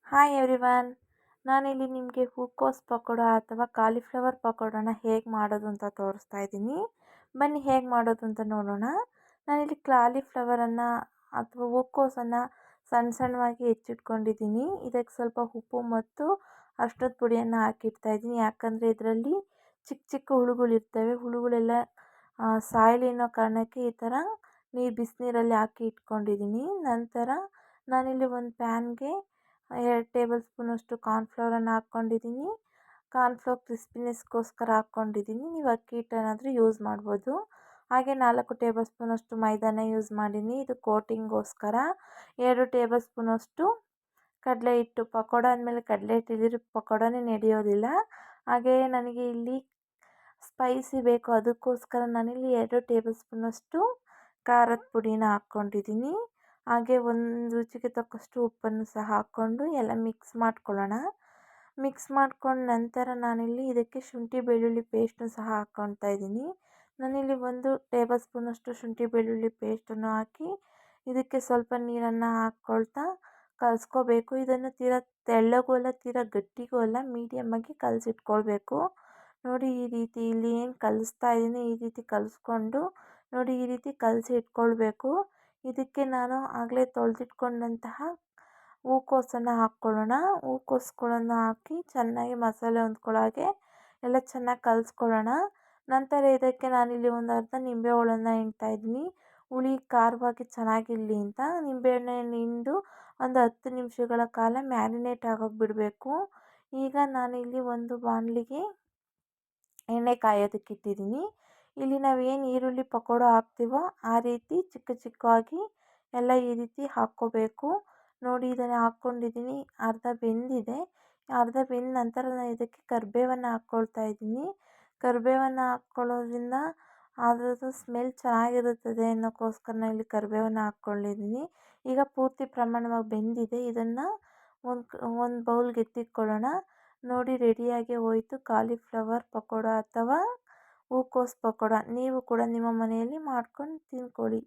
Hi everyone. ನಾನಿಲ್ಲಿ ನಿಮಗೆ ಹೂಕೋಸ್ ಪಕೋಡ ಅಥವಾ ಕಾಲಿಫ್ಲವರ್ ಪಕೋಡನ ಹೇಗೆ ಮಾಡೋದು ಅಂತ ತೋರಿಸ್ತಾ ಇದ್ದೀನಿ. ಬನ್ನಿ ಹೇಗೆ ಮಾಡೋದು ಅಂತ ನೋಡೋಣ. ನಾನಿಲ್ಲಿ ಕಾಲಿಫ್ಲವರನ್ನು ಅಥವಾ ಹೂಕೋಸನ್ನು ಸಣ್ಣ ಸಣ್ಣವಾಗಿ ಹೆಚ್ಚಿಟ್ಕೊಂಡಿದ್ದೀನಿ. ಇದಕ್ಕೆ ಸ್ವಲ್ಪ ಉಪ್ಪು ಮತ್ತು ಅರಿಶಿಣದ ಪುಡಿಯನ್ನು ಹಾಕಿಡ್ತಾ ಇದ್ದೀನಿ. ಯಾಕಂದರೆ ಇದರಲ್ಲಿ ಚಿಕ್ಕ ಚಿಕ್ಕ ಹುಳುಗಳಿರ್ತವೆ. ಹುಳುಗಳೆಲ್ಲ ಸಾಯಲಿ ಅನ್ನೋ ಕಾರಣಕ್ಕೆ ಈ ಥರ ಬಿಸಿನೀರಲ್ಲಿ ಹಾಕಿ ಇಟ್ಕೊಂಡಿದ್ದೀನಿ. ನಂತರ ನಾನಿಲ್ಲಿ ಒಂದು ಪ್ಯಾನ್ಗೆ 2 ಟೇಬಲ್ ಸ್ಪೂನಷ್ಟು ಕಾರ್ನ್ಫ್ಲವರನ್ನು ಹಾಕ್ಕೊಂಡಿದ್ದೀನಿ. ಕಾರ್ನ್ಫ್ಲವರ್ ಕ್ರಿಸ್ಪಿನೆಸ್ಗೋಸ್ಕರ ಹಾಕ್ಕೊಂಡಿದ್ದೀನಿ. ನೀವು ಅಕ್ಕಿ ಹಿಟ್ಟನ್ನಾದರೂ ಯೂಸ್ ಮಾಡ್ಬೋದು. ಹಾಗೆ 4 ಟೇಬಲ್ ಸ್ಪೂನಷ್ಟು ಮೈದಾನ ಯೂಸ್ ಮಾಡೀನಿ. ಇದು ಕೋಟಿಂಗ್ಗೋಸ್ಕರ 2 ಟೇಬಲ್ ಸ್ಪೂನಷ್ಟು ಕಡಲೆ ಹಿಟ್ಟು. ಪಕೋಡ ಅಂದಮೇಲೆ ಕಡಲೆ ಹಿಟ್ಟು ಇಲ್ಲದಿದ್ರೆ ಪಕೋಡನೇ ನಡೆಯೋದಿಲ್ಲ. ಹಾಗೆ ನನಗೆ ಇಲ್ಲಿ ಸ್ಪೈಸಿ ಬೇಕು, ಅದಕ್ಕೋಸ್ಕರ ನಾನಿಲ್ಲಿ 2 ಟೇಬಲ್ ಸ್ಪೂನಷ್ಟು ಖಾರದ ಪುಡಿನ ಹಾಕ್ಕೊಂಡಿದ್ದೀನಿ. ಹಾಗೆ ಒಂದು ರುಚಿಗೆ ತಕ್ಕಷ್ಟು ಉಪ್ಪನ್ನು ಸಹ ಹಾಕ್ಕೊಂಡು ಎಲ್ಲ ಮಿಕ್ಸ್ ಮಾಡ್ಕೊಳ್ಳೋಣ. ಮಿಕ್ಸ್ ಮಾಡ್ಕೊಂಡು ನಂತರ ನಾನಿಲ್ಲಿ ಇದಕ್ಕೆ ಶುಂಠಿ ಬೆಳ್ಳುಳ್ಳಿ ಪೇಸ್ಟನ್ನು ಸಹ ಹಾಕ್ಕೊಳ್ತಾ ಇದ್ದೀನಿ. ನಾನಿಲ್ಲಿ 1 ಟೇಬಲ್ ಸ್ಪೂನಷ್ಟು ಶುಂಠಿ ಬೆಳ್ಳುಳ್ಳಿ ಪೇಸ್ಟನ್ನು ಹಾಕಿ ಇದಕ್ಕೆ ಸ್ವಲ್ಪ ನೀರನ್ನು ಹಾಕ್ಕೊಳ್ತಾ ಕಲಿಸ್ಕೋಬೇಕು. ಇದನ್ನು ತೀರಾ ತೆಳ್ಳಗೂ ಅಲ್ಲ ತೀರಾ ಗಟ್ಟಿಗೂ ಅಲ್ಲ, ಮೀಡಿಯಮ್ಮಾಗಿ ಕಲಸಿಟ್ಕೊಳ್ಬೇಕು. ನೋಡಿ ಈ ರೀತಿ ಇಲ್ಲಿ ಏನು ಕಲಿಸ್ತಾ ಇದ್ದೀನಿ ಈ ರೀತಿ ಕಲಿಸ್ಕೊಂಡು ನೋಡಿ ಈ ರೀತಿ ಕಲಸಿ ಇಟ್ಕೊಳ್ಬೇಕು. ಇದಕ್ಕೆ ನಾನು ಆಗಲೇ ತೊಳೆದಿಟ್ಕೊಂಡಂತಹ ಹೂಕೋಸನ್ನು ಹಾಕ್ಕೊಳ್ಳೋಣ. ಹೂಕೋಸುಗಳನ್ನು ಹಾಕಿ ಚೆನ್ನಾಗಿ ಮಸಾಲೆ ಹೊಂದ್ಕೊಳ್ಳೋ ಹಾಗೆ ಎಲ್ಲ ಚೆನ್ನಾಗಿ ಕಲಿಸ್ಕೊಳ್ಳೋಣ. ನಂತರ ಇದಕ್ಕೆ ನಾನಿಲ್ಲಿ ಒಂದು ಅರ್ಧ ನಿಂಬೆಹುಳನ್ನು ಹಿಂಡ್ತಾ ಇದ್ದೀನಿ. ಹುಳಿ ಖಾರವಾಗಿ ಚೆನ್ನಾಗಿರಲಿ ಅಂತ ನಿಂಬೆಹಣ್ಣನ್ನು ಹಿಂಡು ಒಂದು 10 ನಿಮಿಷಗಳ ಕಾಲ ಮ್ಯಾರಿನೇಟ್ ಆಗೋಕೆ ಬಿಡಬೇಕು. ಈಗ ನಾನಿಲ್ಲಿ ಒಂದು ಬಾಣಲಿಗೆ ಎಣ್ಣೆ ಕಾಯೋದಕ್ಕೆ ಇಟ್ಟಿದ್ದೀನಿ. ಇಲ್ಲಿ ನಾವು ಏನು ಈರುಳ್ಳಿ ಪಕೋಡ ಹಾಕ್ತೀವೋ ಆ ರೀತಿ ಚಿಕ್ಕ ಚಿಕ್ಕವಾಗಿ ಎಲ್ಲ ಈ ರೀತಿ ಹಾಕ್ಕೋಬೇಕು. ನೋಡಿ ಇದನ್ನು ಹಾಕ್ಕೊಂಡಿದ್ದೀನಿ. ಅರ್ಧ ಬೆಂದಿದೆ. ಅರ್ಧ ಬೆಂದ ನಂತರ ನಾನು ಇದಕ್ಕೆ ಕರಿಬೇವನ್ನು ಹಾಕ್ಕೊಳ್ತಾ ಇದ್ದೀನಿ. ಕರಿಬೇವನ್ನು ಹಾಕ್ಕೊಳ್ಳೋದ್ರಿಂದ ಅದರದ್ದು ಸ್ಮೆಲ್ ಚೆನ್ನಾಗಿರುತ್ತದೆ ಅನ್ನೋಕ್ಕೋಸ್ಕರ ನಾನು ಇಲ್ಲಿ ಕರಿಬೇವನ್ನು ಹಾಕ್ಕೊಂಡಿದ್ದೀನಿ. ಈಗ ಪೂರ್ತಿ ಪ್ರಮಾಣವಾಗಿ ಬೆಂದಿದೆ. ಇದನ್ನು ಒಂದು ಬೌಲ್ಗೆ ಎತ್ತಿಟ್ಕೊಳ್ಳೋಣ. ನೋಡಿ ರೆಡಿಯಾಗಿ ಹೋಯಿತು ಕಾಲಿಫ್ಲವರ್ ಪಕೋಡ ಅಥವಾ ಹೂಕೋಸು ಪಕೋಡ. ನೀವು ಕೂಡ ನಿಮ್ಮ ಮನೆಯಲ್ಲಿ ಮಾಡ್ಕೊಂಡು ತಿಂದ್ಕೊಳ್ಳಿ.